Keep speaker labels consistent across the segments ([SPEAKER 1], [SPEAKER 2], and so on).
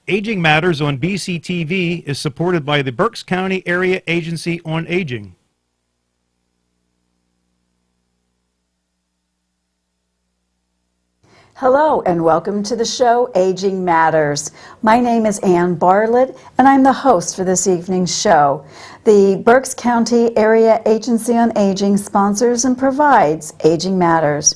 [SPEAKER 1] Aging Matters on BCTV is supported by the Berks County Area Agency on Aging.
[SPEAKER 2] Hello and welcome to the show Aging Matters. My name is Ann Barlet and I'm the host for this evening's show. The Berks County Area Agency on Aging sponsors and provides Aging Matters.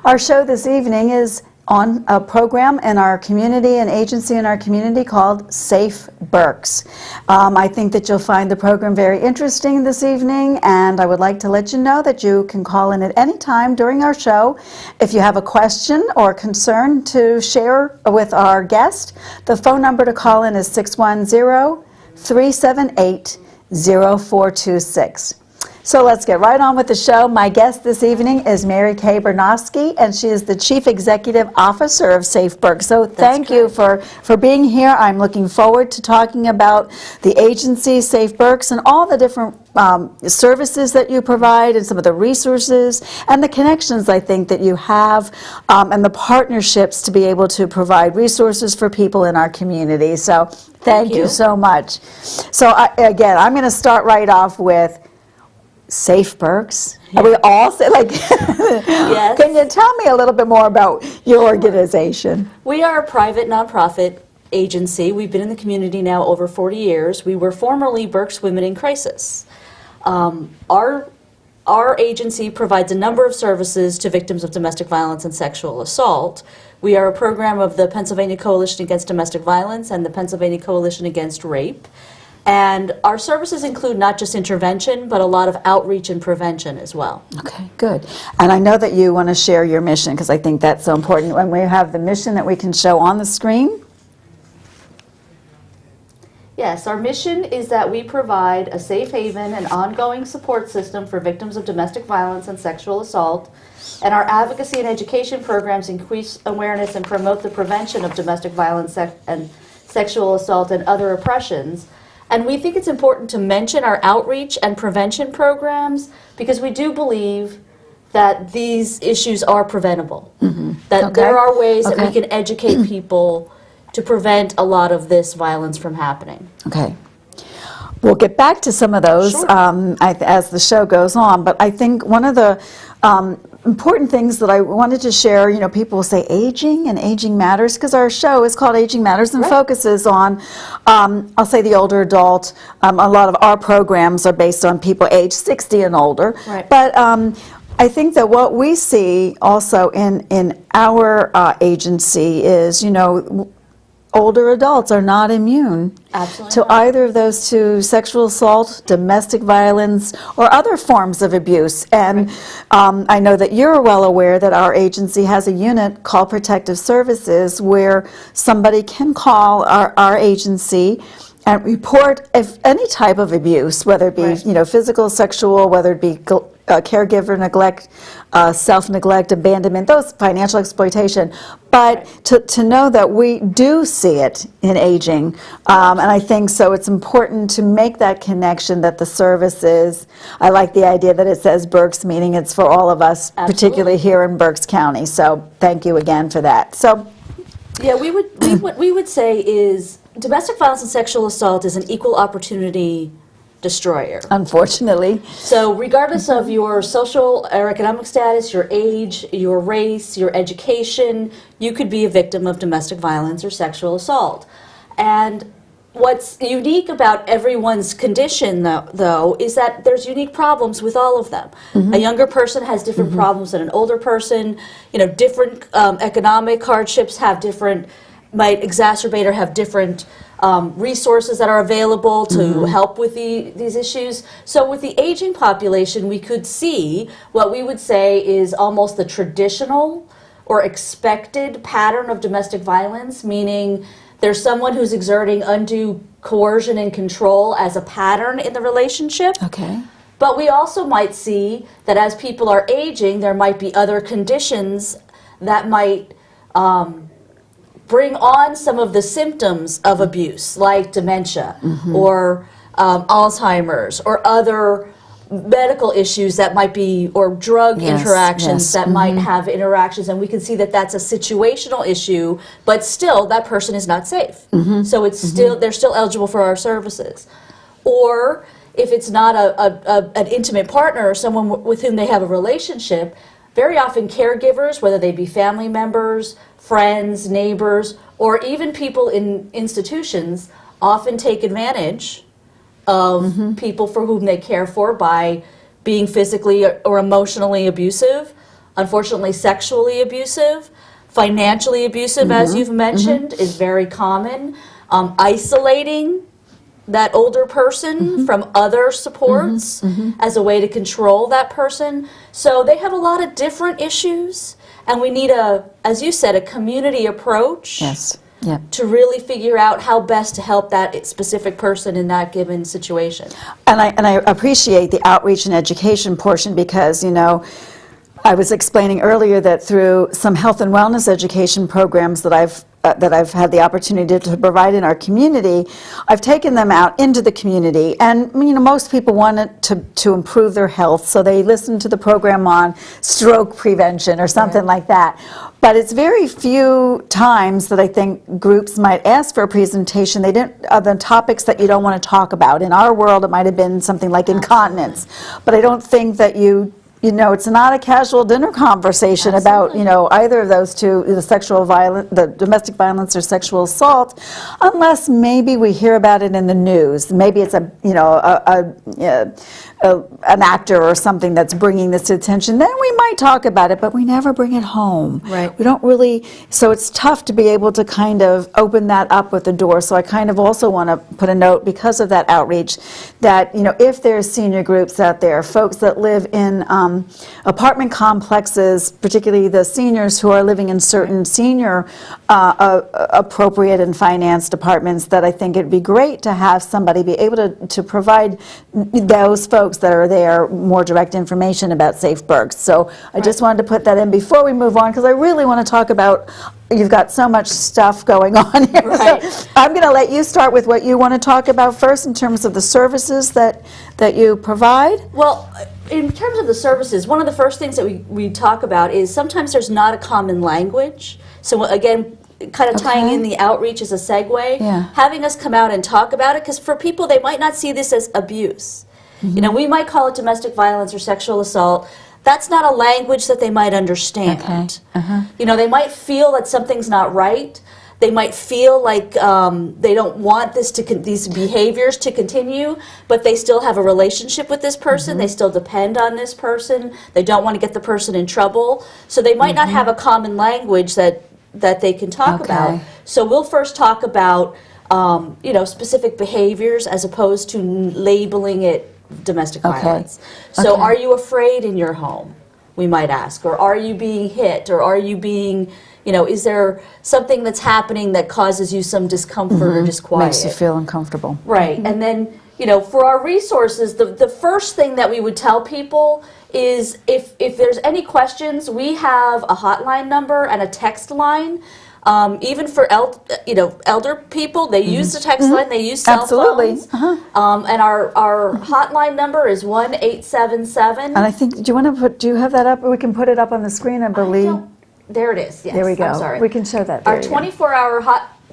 [SPEAKER 2] Our show this evening is on a program in our community, an agency in our community called Safe Berks. I think that you'll find the program very interesting this evening, and I would like to let you know that you can call in at any time during our show if you have a question or concern to share with our guest. The phone number to call in is 610-378-0426. So let's get right on with the show. My guest this evening is Mary Kay Bernosky, and she is the Chief Executive Officer of Safe Berks. So thank you for being here. I'm looking forward to talking about the agency, Safe Berks, and all the different services that you provide and some of the resources and the connections I think that you have and the partnerships to be able to provide resources for people in our community. So thank you so much. So again, I'm going to start right off with Safe Berks. Are we all like?
[SPEAKER 3] Yes.
[SPEAKER 2] Can you tell me a little bit more about your organization?
[SPEAKER 3] We are a private nonprofit agency. We've been in the community now over 40 years. We were formerly Berks Women in Crisis. Our agency provides a number of services to victims of domestic violence and sexual assault. We are a program of the Pennsylvania Coalition Against Domestic Violence and the Pennsylvania Coalition Against Rape. And our services include not just intervention, but a lot of outreach and prevention as well.
[SPEAKER 2] Okay, good. And I know that you want to share your mission because I think that's so important. When we have the mission that we can show on the screen.
[SPEAKER 3] Yes, our mission is that we provide a safe haven and ongoing support system for victims of domestic violence and sexual assault. And our advocacy and education programs increase awareness and promote the prevention of domestic violence and sexual assault and other oppressions. And we think it's important to mention our outreach and prevention programs because we do believe that these issues are preventable. That there are ways that we can educate people to prevent a lot of this violence from happening.
[SPEAKER 2] Okay. We'll get back to some of those as the show goes on, but I think one of the important things that I wanted to share, you know, people will say aging and aging matters because our show is called Aging Matters and focuses on, I'll say the older adult. A lot of our programs are based on people age 60 and older. But I think that what we see also in our agency is, you know, older adults are not immune to either of those two, sexual assault, domestic violence, or other forms of abuse. And I know that you're well aware that our agency has a unit called Protective Services where somebody can call our agency and report if any type of abuse, whether it be you know, physical, sexual, whether it be caregiver neglect, self-neglect, abandonment, those financial exploitation. But to know that we do see it in aging, and I think so it's important to make that connection that the services, I like the idea that it says Berks, meaning it's for all of us, particularly here in Berks County. So thank you again for that. So
[SPEAKER 3] yeah, what we would say is domestic violence and sexual assault is an equal opportunity destroyer.
[SPEAKER 2] Unfortunately.
[SPEAKER 3] So regardless of your social or economic status, your age, your race, your education, you could be a victim of domestic violence or sexual assault. And what's unique about everyone's condition, though, is that there's unique problems with all of them. A younger person has different problems than an older person. You know, different economic hardships might exacerbate or have different resources that are available to help with these issues. So with the aging population, we could see what we would say is almost the traditional or expected pattern of domestic violence, meaning there's someone who's exerting undue coercion and control as a pattern in the relationship. But we also might see that as people are aging, there might be other conditions that might bring on some of the symptoms of abuse, like dementia or Alzheimer's or other medical issues that might be, or drug
[SPEAKER 2] Yes,
[SPEAKER 3] interactions
[SPEAKER 2] yes.
[SPEAKER 3] that might have interactions, and we can see that that's a situational issue, but still that person is not safe. So it's still, they're still eligible for our services. Or if it's not an intimate partner or someone with whom they have a relationship, very often caregivers, whether they be family members, friends, neighbors, or even people in institutions, often take advantage of people for whom they care for by being physically or emotionally abusive, unfortunately sexually abusive, financially abusive, as you've mentioned, is very common. Isolating that older person from other supports as a way to control that person. So they have a lot of different issues, and we need a, as you said, a community approach.
[SPEAKER 2] Yes. Yeah.
[SPEAKER 3] To really figure out how best to help that specific person in that given situation.
[SPEAKER 2] And I appreciate the outreach and education portion because, you know, I was explaining earlier that through some health and wellness education programs that I've had the opportunity to provide in our community, I've taken them out into the community, and you know, most people want it to improve their health, so they listen to the program on stroke prevention or something like that. But it's very few times that I think groups might ask for a presentation. They didn't the topics that you don't want to talk about. In our world, it might have been something like incontinence, but I don't think that you know, it's not a casual dinner conversation about, you know, either of those two, the sexual violence, the domestic violence or sexual assault, unless maybe we hear about it in the news. Maybe it's a, you know, an actor or something that's bringing this to attention. Then we might talk about it, but we never bring it home.
[SPEAKER 3] Right.
[SPEAKER 2] We don't really, so it's tough to be able to kind of open that up with the door. So I kind of also want to put a note, because of that outreach, that, you know, if there's senior groups out there, folks that live in apartment complexes, particularly the seniors who are living in certain senior appropriate and financed apartments, that I think it'd be great to have somebody be able to provide those folks that are there more direct information about Safe Berks. So I just wanted to put that in before we move on, because I really want to talk about, you've got so much stuff going on here.
[SPEAKER 3] Right.
[SPEAKER 2] So I'm going to let you start with what you want to talk about first in terms of the services that you provide.
[SPEAKER 3] Well, in terms of the services, one of the first things that we talk about is sometimes there's not a common language. So again, kind of tying in the outreach as a segue, having us come out and talk about it, because for people, they might not see this as abuse. You know, we might call it domestic violence or sexual assault. That's not a language that they might understand. You know, they might feel that something's not right. They might feel like they don't want these behaviors to continue, but they still have a relationship with this person. They still depend on this person. They don't want to get the person in trouble. So they might not have a common language that they can talk about. So we'll first talk about you know, specific behaviors as opposed to labeling it domestic violence. So are you afraid in your home, we might ask, or are you being hit, or are you being, you know, is there something that's happening that causes you some discomfort or disquiet?
[SPEAKER 2] Makes you feel uncomfortable.
[SPEAKER 3] Right. And then, you know, for our resources, the first thing that we would tell people is if there's any questions, we have a hotline number and a text line. Even for elder people, they use the text line, they use cell phones. And our hotline number is 1-877.
[SPEAKER 2] And I think, do you have that up? We can put it up on the screen, I believe.
[SPEAKER 3] There it is, yes.
[SPEAKER 2] There we go.
[SPEAKER 3] I'm sorry.
[SPEAKER 2] We can show that.
[SPEAKER 3] Our 24-hour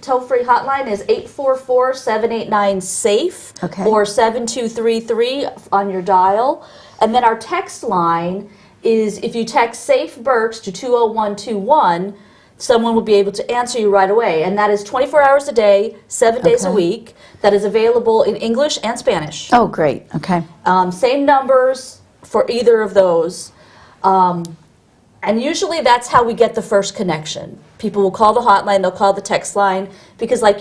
[SPEAKER 3] toll-free hotline is 844-789-SAFE or 7233 on your dial. And then our text line is, if you text Safe Berks to 20121, someone will be able to answer you right away. And that is 24 hours a day, 7 days a week. That is available in English and Spanish.
[SPEAKER 2] Oh, great. Okay.
[SPEAKER 3] Same numbers for either of those. And usually that's how we get the first connection. People will call the hotline, they'll call the text line, because like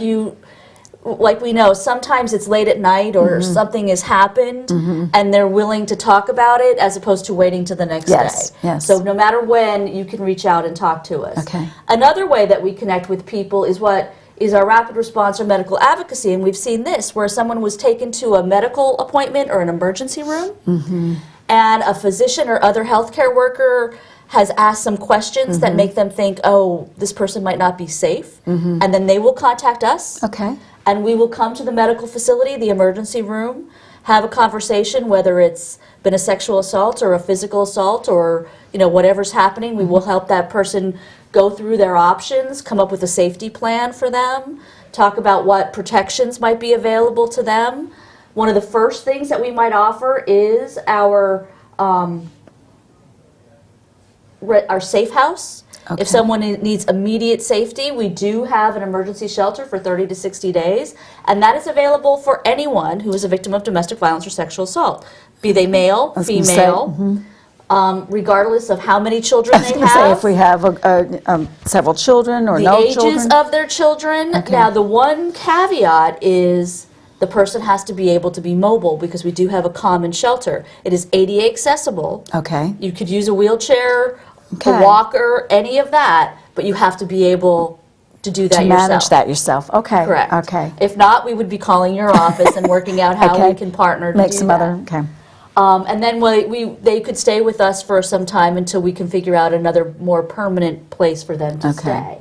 [SPEAKER 3] we know, sometimes it's late at night or something has happened and they're willing to talk about it as opposed to waiting to the next day.
[SPEAKER 2] Yes.
[SPEAKER 3] So no matter when, you can reach out and talk to us. Another way that we connect with people is what is our rapid response or medical advocacy, and we've seen this where someone was taken to a medical appointment or an emergency room and a physician or other healthcare worker has asked some questions that make them think, oh, this person might not be safe, and then they will contact us. And we will come to the medical facility, the emergency room, have a conversation, whether it's been a sexual assault or a physical assault or, whatever's happening. We will help that person go through their options, come up with a safety plan for them, talk about what protections might be available to them. One of the first things that we might offer is our safe house.
[SPEAKER 2] Okay.
[SPEAKER 3] If someone needs immediate safety, we do have an emergency shelter for 30 to 60 days, and that is available for anyone who is a victim of domestic violence or sexual assault, be they male,
[SPEAKER 2] I was gonna
[SPEAKER 3] female, regardless of how many children
[SPEAKER 2] I was
[SPEAKER 3] they
[SPEAKER 2] going to say,
[SPEAKER 3] have.
[SPEAKER 2] if we have several children or
[SPEAKER 3] The
[SPEAKER 2] no
[SPEAKER 3] ages
[SPEAKER 2] children.
[SPEAKER 3] of their children.
[SPEAKER 2] Okay.
[SPEAKER 3] Now, the one caveat is the person has to be able to be mobile because we do have a common shelter. It is ADA accessible.
[SPEAKER 2] Okay.
[SPEAKER 3] You could use a wheelchair,
[SPEAKER 2] Okay.
[SPEAKER 3] a walker, any of that, but you have to be able to do that
[SPEAKER 2] To
[SPEAKER 3] yourself.
[SPEAKER 2] manage that yourself. Okay.
[SPEAKER 3] Correct.
[SPEAKER 2] Okay.
[SPEAKER 3] If not, we would be calling your office and working out how
[SPEAKER 2] Okay.
[SPEAKER 3] we can partner to
[SPEAKER 2] Make
[SPEAKER 3] do
[SPEAKER 2] some
[SPEAKER 3] that.
[SPEAKER 2] other, okay.
[SPEAKER 3] And then they could stay with us for some time until we can figure out another more permanent place for them to
[SPEAKER 2] Okay.
[SPEAKER 3] stay.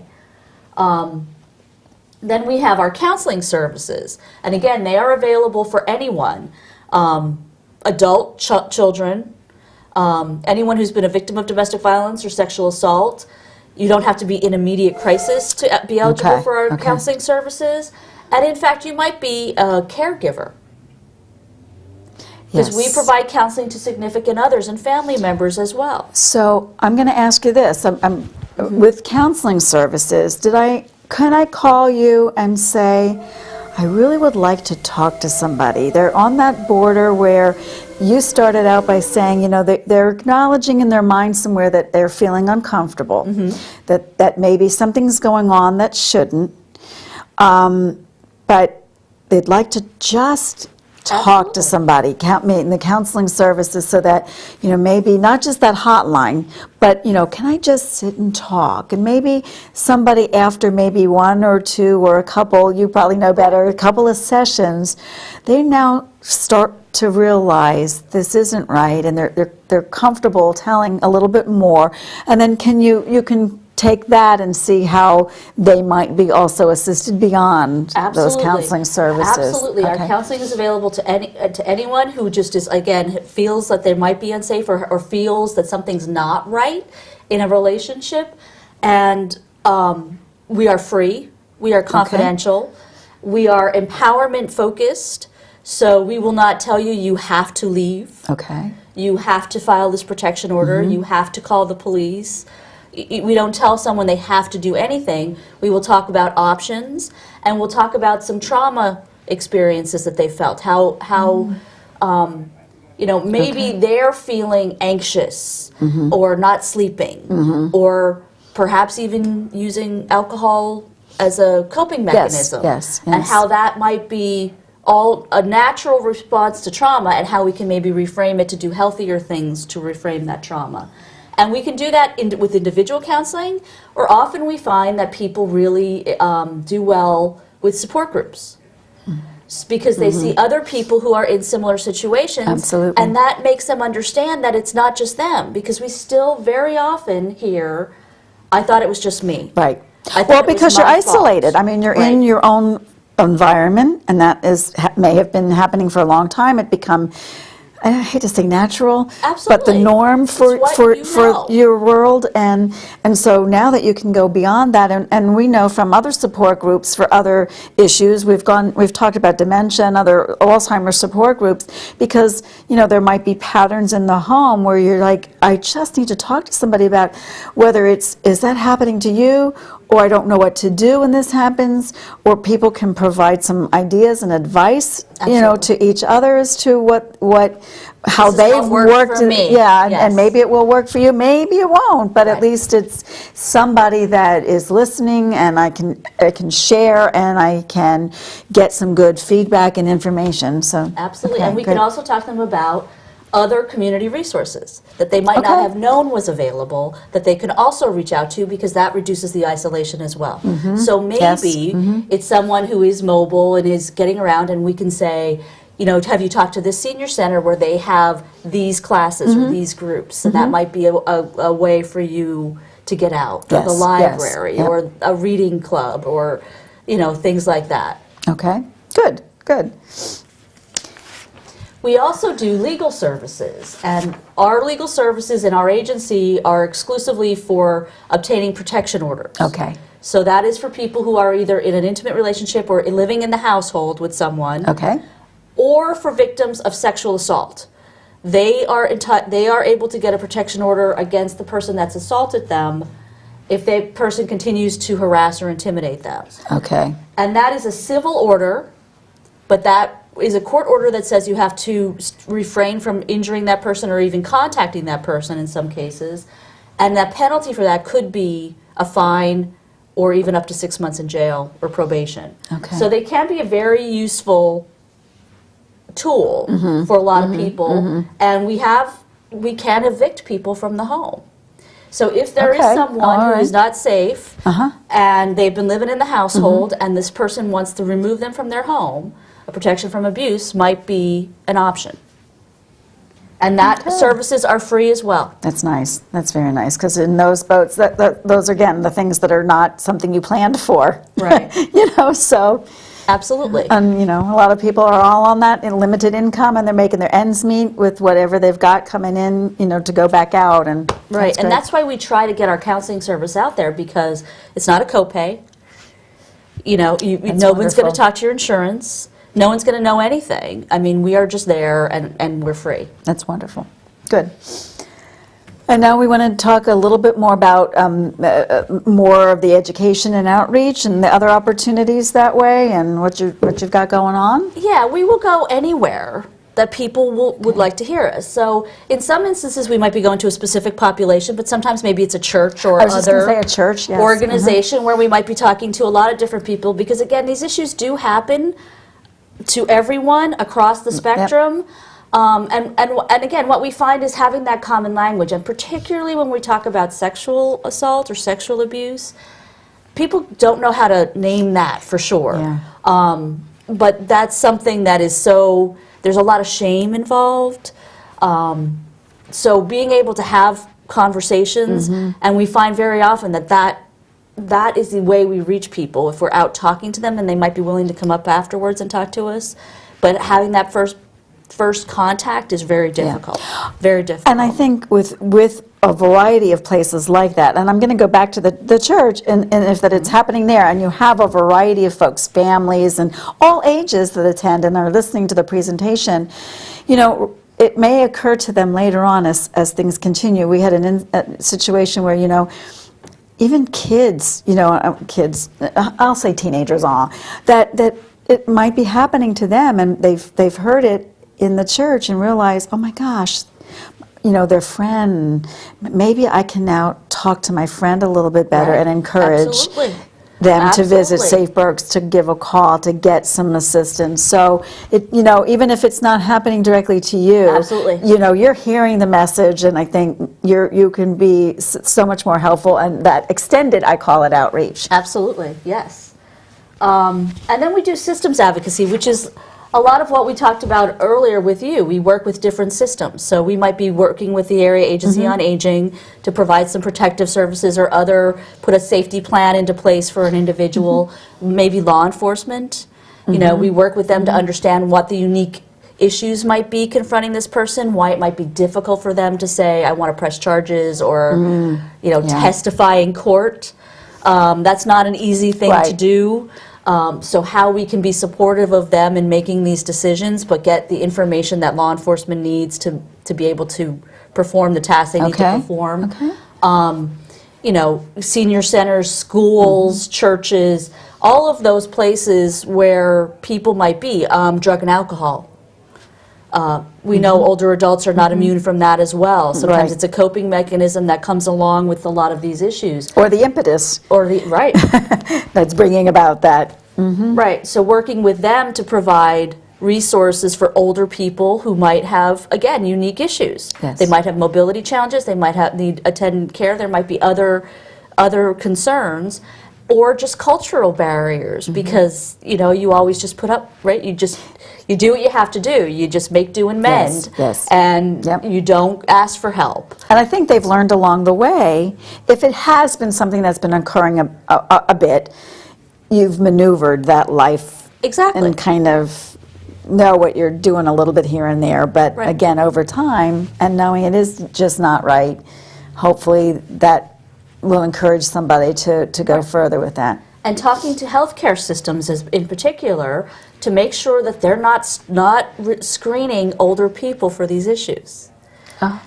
[SPEAKER 3] Then we have our counseling services. And again, they are available for anyone, adult children, anyone who's been a victim of domestic violence or sexual assault. You don't have to be in immediate crisis to be eligible
[SPEAKER 2] Okay,
[SPEAKER 3] for our
[SPEAKER 2] okay.
[SPEAKER 3] counseling services. And in fact, you might be a caregiver. Because we
[SPEAKER 2] Yes.
[SPEAKER 3] provide counseling to significant others and family members as well.
[SPEAKER 2] So I'm going to ask you this. With counseling services, could I call you and say, I really would like to talk to somebody? They're on that border where you started out by saying, they're acknowledging in their mind somewhere that they're feeling uncomfortable, that maybe something's going on that shouldn't, but they'd like to just talk to somebody, in the counseling services, so that, maybe not just that hotline, but, can I just sit and talk? And maybe somebody after maybe one or two or a couple, you probably know better, a couple of sessions, they now start to realize this isn't right, and they're comfortable telling a little bit more. And then you can take that and see how they might be also assisted beyond those counseling services.
[SPEAKER 3] Absolutely.
[SPEAKER 2] Okay.
[SPEAKER 3] Our counseling is available to anyone who just is, again, feels that they might be unsafe or feels that something's not right in a relationship. And we are free. We are confidential. We are empowerment focused. So we will not tell you, you have to leave.
[SPEAKER 2] Okay.
[SPEAKER 3] You have to file this protection order. You have to call the police. We don't tell someone they have to do anything. We will talk about options, and we'll talk about some trauma experiences that they felt. Maybe they're feeling anxious or not sleeping, or perhaps even using alcohol as a coping mechanism.
[SPEAKER 2] Yes.
[SPEAKER 3] And how that might be all a natural response to trauma, and how we can maybe reframe it to do healthier things to reframe that trauma. And we can do that with individual counseling, or often we find that people really do well with support groups because they see other people who are in similar situations.
[SPEAKER 2] Absolutely.
[SPEAKER 3] And that makes them understand that it's not just them, because we still very often hear, I thought it was just me.
[SPEAKER 2] Right.
[SPEAKER 3] I thought
[SPEAKER 2] Well,
[SPEAKER 3] it was
[SPEAKER 2] because you're
[SPEAKER 3] my fault."
[SPEAKER 2] isolated. I mean, you're in
[SPEAKER 3] Right.
[SPEAKER 2] your own environment, and that may have been happening for a long time. It become, I hate to say natural, but the
[SPEAKER 3] Absolutely.
[SPEAKER 2] norm
[SPEAKER 3] It's
[SPEAKER 2] for
[SPEAKER 3] what
[SPEAKER 2] for
[SPEAKER 3] you
[SPEAKER 2] for
[SPEAKER 3] know.
[SPEAKER 2] your world, and so now that you can go beyond that, and we know from other support groups for other issues, we've talked about dementia and other Alzheimer's support groups, because there might be patterns in the home where you're like, I just need to talk to somebody about whether is that happening to you, or I don't know what to do when this happens, or people can provide some ideas and advice,
[SPEAKER 3] Absolutely.
[SPEAKER 2] to each other as to how
[SPEAKER 3] This is
[SPEAKER 2] they've
[SPEAKER 3] what worked
[SPEAKER 2] worked
[SPEAKER 3] for
[SPEAKER 2] it.
[SPEAKER 3] me.
[SPEAKER 2] Yeah, and
[SPEAKER 3] Yes.
[SPEAKER 2] maybe it will work for you, maybe it won't, but at
[SPEAKER 3] Right.
[SPEAKER 2] least it's somebody that is listening, and I can share, and I can get some good feedback and information. So
[SPEAKER 3] Absolutely.
[SPEAKER 2] okay,
[SPEAKER 3] And we
[SPEAKER 2] good.
[SPEAKER 3] can also talk to them about other community resources that they might not
[SPEAKER 2] Okay.
[SPEAKER 3] have known was available, that they can also reach out to, because that reduces the isolation as well. So
[SPEAKER 2] Yes.
[SPEAKER 3] maybe it's someone who is mobile and is getting around, and we can say, have you talked to this senior center where they have these classes or these groups? And that might be a way for you to get out, or the
[SPEAKER 2] Yes,
[SPEAKER 3] library,
[SPEAKER 2] yes, yep.
[SPEAKER 3] or a reading club, or things like that.
[SPEAKER 2] Okay, good.
[SPEAKER 3] We also do legal services, and our legal services in our agency are exclusively for obtaining protection orders.
[SPEAKER 2] Okay.
[SPEAKER 3] So that is for people who are either in an intimate relationship or living in the household with someone,
[SPEAKER 2] Okay.
[SPEAKER 3] or for victims of sexual assault. They are able to get a protection order against the person that's assaulted them if the person continues to harass or intimidate them.
[SPEAKER 2] Okay.
[SPEAKER 3] And that is a civil order, but that is a court order that says you have to refrain from injuring that person or even contacting that person in some cases. And that penalty for that could be a fine or even up to 6 months in jail or probation.
[SPEAKER 2] Okay.
[SPEAKER 3] So they can be a very useful tool for a lot of people. And we can evict people from the home. So if there is
[SPEAKER 2] Okay,
[SPEAKER 3] someone
[SPEAKER 2] all
[SPEAKER 3] who is
[SPEAKER 2] right.
[SPEAKER 3] not safe and they've been living in the household and this person wants to remove them from their home, a protection from abuse might be an option. And that
[SPEAKER 2] Okay.
[SPEAKER 3] services are free as well.
[SPEAKER 2] That's nice. That's very nice, because in those boats, those are, again, the things that are not something you planned for.
[SPEAKER 3] Right.
[SPEAKER 2] So,
[SPEAKER 3] Absolutely.
[SPEAKER 2] and, a lot of people are all on that in limited income, and they're making their ends meet with whatever they've got coming in, to go back out, and
[SPEAKER 3] Right, and
[SPEAKER 2] great.
[SPEAKER 3] that's why we try to get our counseling service out there, because it's not a copay. No one's going
[SPEAKER 2] wonderful.
[SPEAKER 3] to talk to your insurance. No one's going to know anything. I mean, we are just there, and we're free.
[SPEAKER 2] That's wonderful. Good. And now we want to talk a little bit more about more of the education and outreach and the other opportunities that way, and what you've got going on.
[SPEAKER 3] Yeah, we will go anywhere that people would like to hear us. So in some instances, we might be going to a specific population, but sometimes maybe it's a church or
[SPEAKER 2] I was just
[SPEAKER 3] other
[SPEAKER 2] going to say a church, yes.
[SPEAKER 3] organization where we might be talking to a lot of different people, because again, these issues do happen to everyone across the spectrum. And again, what we find is having that common language, and particularly when we talk about sexual assault or sexual abuse, people don't know how to name that for sure.
[SPEAKER 2] Yeah.
[SPEAKER 3] But that's something that is so, there's a lot of shame involved. So being able to have conversations, and we find very often that is the way we reach people. If we're out talking to them, and they might be willing to come up afterwards and talk to us, but having that first contact is very difficult. Very difficult.
[SPEAKER 2] And I think with a variety of places like that, and I'm going to go back to the church, and if that it's happening there, and you have a variety of folks, families, and all ages that attend and are listening to the presentation, it may occur to them later on as things continue. We had a situation where, even kids, I'll say teenagers, that it might be happening to them, and they've heard it in the church and realize, oh my gosh, their friend, maybe I can now talk to my friend a little bit better,
[SPEAKER 3] Right.
[SPEAKER 2] and encourage
[SPEAKER 3] Absolutely.
[SPEAKER 2] them to visit
[SPEAKER 3] Absolutely.
[SPEAKER 2] Safe Berks, to give a call, to get some assistance. So, even if it's not happening directly to you,
[SPEAKER 3] Absolutely.
[SPEAKER 2] you're hearing the message, and I think you can be so much more helpful, and that extended, I call it, outreach.
[SPEAKER 3] Absolutely, yes. And then we do systems advocacy, which is a lot of what we talked about earlier with you. We work with different systems. So we might be working with the Area Agency on Aging to provide some protective services, or put a safety plan into place for an individual, maybe law enforcement. We work with them to understand what the unique issues might be confronting this person, why it might be difficult for them to say, I want to press charges, or testify in court. That's not an easy thing to
[SPEAKER 2] Right.
[SPEAKER 3] do. So how we can be supportive of them in making these decisions, but get the information that law enforcement needs to be able to perform the tasks they need to
[SPEAKER 2] Okay.
[SPEAKER 3] perform. Senior centers, schools, churches, all of those places where people might be, drug and alcohol. We know older adults are not immune from that as well. Sometimes
[SPEAKER 2] Right.
[SPEAKER 3] it's a coping mechanism that comes along with a lot of these issues.
[SPEAKER 2] Or the impetus
[SPEAKER 3] Right.
[SPEAKER 2] that's bringing about that.
[SPEAKER 3] Right, so working with them to provide resources for older people who might have, again, unique issues.
[SPEAKER 2] Yes.
[SPEAKER 3] They might have mobility challenges, they might need attendant care, there might be other concerns, or just cultural barriers, because, you always just put up, right, you do what you have to do, you just make do and mend,
[SPEAKER 2] Yes.
[SPEAKER 3] and
[SPEAKER 2] Yep.
[SPEAKER 3] you don't ask for help.
[SPEAKER 2] And I think they've learned along the way, if it has been something that's been occurring a bit, you've maneuvered that life
[SPEAKER 3] Exactly.
[SPEAKER 2] and kind of know what you're doing a little bit here and there, but
[SPEAKER 3] Right.
[SPEAKER 2] again, over time, and knowing it is just not right, hopefully that will encourage somebody to go further with that.
[SPEAKER 3] And talking to healthcare systems in particular to make sure that they're not screening older people for these issues.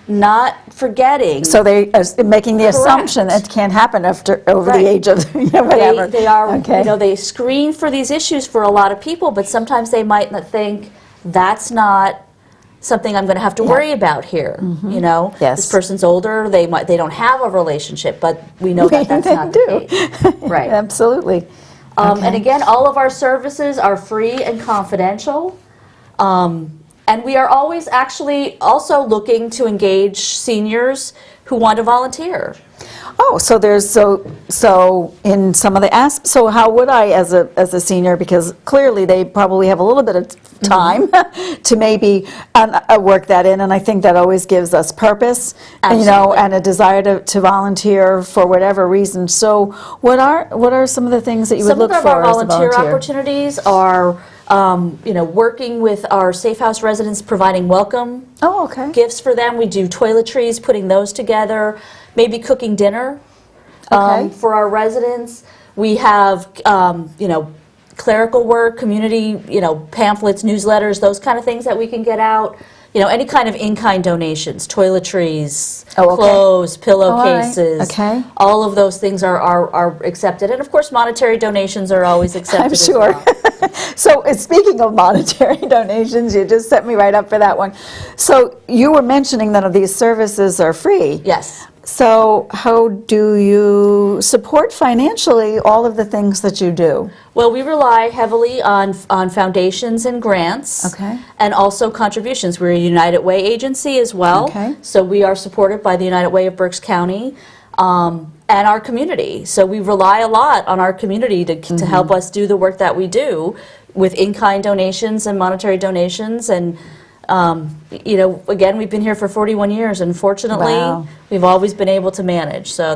[SPEAKER 3] Not forgetting.
[SPEAKER 2] So they are making the assumption that it can't happen over
[SPEAKER 3] Right.
[SPEAKER 2] the age of whatever.
[SPEAKER 3] They are,
[SPEAKER 2] Okay.
[SPEAKER 3] they screen for these issues for a lot of people, but sometimes they might not think that's not something I'm going to have to worry about here.
[SPEAKER 2] Yes.
[SPEAKER 3] This person's older, they don't have a relationship, but we know that that's
[SPEAKER 2] They
[SPEAKER 3] not
[SPEAKER 2] do.
[SPEAKER 3] the case. Right.
[SPEAKER 2] Absolutely.
[SPEAKER 3] And again, all of our services are free and confidential. And we are always actually also looking to engage seniors who want to volunteer.
[SPEAKER 2] Oh, so there's so in some of the aspects. So how would I, as a senior, because clearly they probably have a little bit of time to maybe work that in, and I think that always gives us purpose,
[SPEAKER 3] Absolutely.
[SPEAKER 2] and a desire to volunteer for whatever reason. So what are some of the things that you would
[SPEAKER 3] Some
[SPEAKER 2] look
[SPEAKER 3] of
[SPEAKER 2] for
[SPEAKER 3] our
[SPEAKER 2] as a
[SPEAKER 3] volunteer
[SPEAKER 2] volunteer?
[SPEAKER 3] opportunities are, working with our Safe House residents, providing welcome
[SPEAKER 2] Oh, okay.
[SPEAKER 3] gifts for them. We do toiletries, putting those together, maybe cooking dinner
[SPEAKER 2] Okay.
[SPEAKER 3] for our residents. We have, clerical work, community, pamphlets, newsletters, those kind of things that we can get out. Any kind of in-kind donations, toiletries,
[SPEAKER 2] Oh, okay.
[SPEAKER 3] clothes,
[SPEAKER 2] All right.
[SPEAKER 3] pillowcases.
[SPEAKER 2] Okay.
[SPEAKER 3] All of those things are accepted. And of course, monetary donations are always accepted
[SPEAKER 2] I'm
[SPEAKER 3] as
[SPEAKER 2] sure.
[SPEAKER 3] well.
[SPEAKER 2] So speaking of monetary donations, you just set me right up for that one. So you were mentioning that these services are free.
[SPEAKER 3] Yes.
[SPEAKER 2] So how do you support financially all of the things that you do?
[SPEAKER 3] Well, we rely heavily on foundations and grants.
[SPEAKER 2] Okay.
[SPEAKER 3] And also contributions. We're a United Way agency as well.
[SPEAKER 2] Okay.
[SPEAKER 3] So we are supported by the United Way of Berks County and our community. So we rely a lot on our community to help us do the work that we do with in-kind donations and monetary donations. And, again, we've been here for 41 years, and fortunately,
[SPEAKER 2] Wow.
[SPEAKER 3] we've always been able to manage. So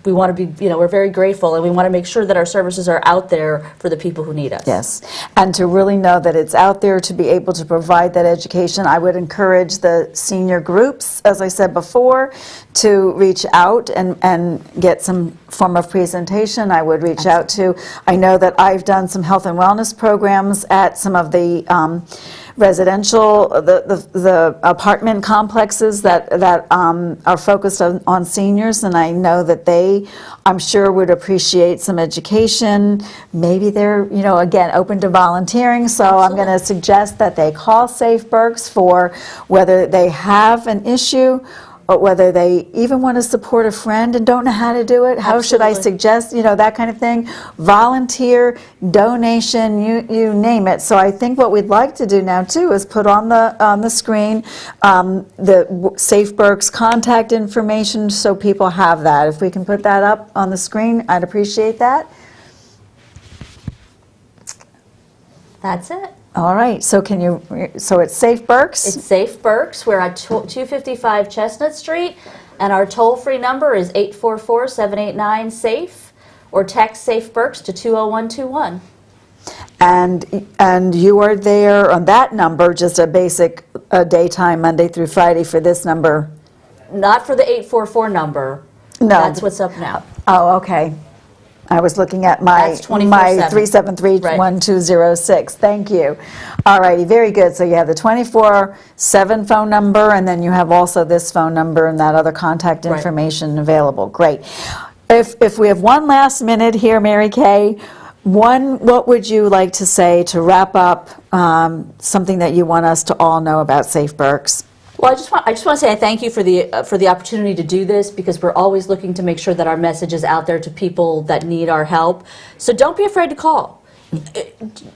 [SPEAKER 3] we want to be, we're very grateful, and we want to make sure that our services are out there for the people who need us.
[SPEAKER 2] Yes, and to really know that it's out there to be able to provide that education, I would encourage the senior groups, as I said before, to reach out and get some form of presentation. I would reach out to, I know that I've done some health and wellness programs at some of the residential, the apartment complexes that are focused on seniors, and I know that they, I'm sure, would appreciate some education. Maybe they're, again, open to volunteering, so I'm going to suggest that they call Safe Berks for whether they have an issue or whether they even want to support a friend and don't know how to do it. How should I
[SPEAKER 3] Absolutely.
[SPEAKER 2] suggest, that kind of thing. Volunteer, donation, you name it. So I think what we'd like to do now too is put on the screen the Safe Berks contact information so people have that. If we can put that up on the screen, I'd appreciate that.
[SPEAKER 3] That's it.
[SPEAKER 2] All right, so so it's Safe Berks?
[SPEAKER 3] It's Safe Berks. We're at 255 Chestnut Street, and our toll-free number is 844-789-SAFE, or text Safe Berks to 20121.
[SPEAKER 2] And you are there on that number, just a basic daytime, Monday through Friday for this number?
[SPEAKER 3] Not for the 844 number.
[SPEAKER 2] No.
[SPEAKER 3] That's what's up now.
[SPEAKER 2] Oh, okay. I was looking at my
[SPEAKER 3] That's 24/7.
[SPEAKER 2] 373-1206. Thank you. All righty, very good. So you have the 24/7 phone number, and then you have also this phone number and that other contact
[SPEAKER 3] Right.
[SPEAKER 2] information available. Great. If we have one last minute here, Mary Kay, what would you like to say to wrap up something that you want us to all know about Safe Berks?
[SPEAKER 3] Well, I just want to say I thank you for the opportunity to do this, because we're always looking to make sure that our message is out there to people that need our help. So don't be afraid to call.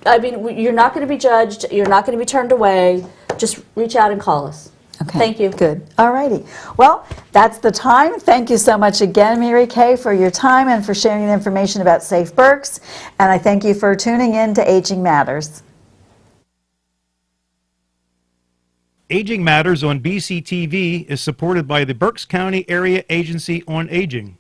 [SPEAKER 3] I mean, you're not going to be judged. You're not going to be turned away. Just reach out and call us.
[SPEAKER 2] Okay.
[SPEAKER 3] Thank you.
[SPEAKER 2] Good. All righty. Well, that's the time. Thank you so much again, Mary Kay, for your time and for sharing the information about Safe Berks. And I thank you for tuning in to Aging Matters.
[SPEAKER 1] Aging Matters on BCTV is supported by the Berks County Area Agency on Aging.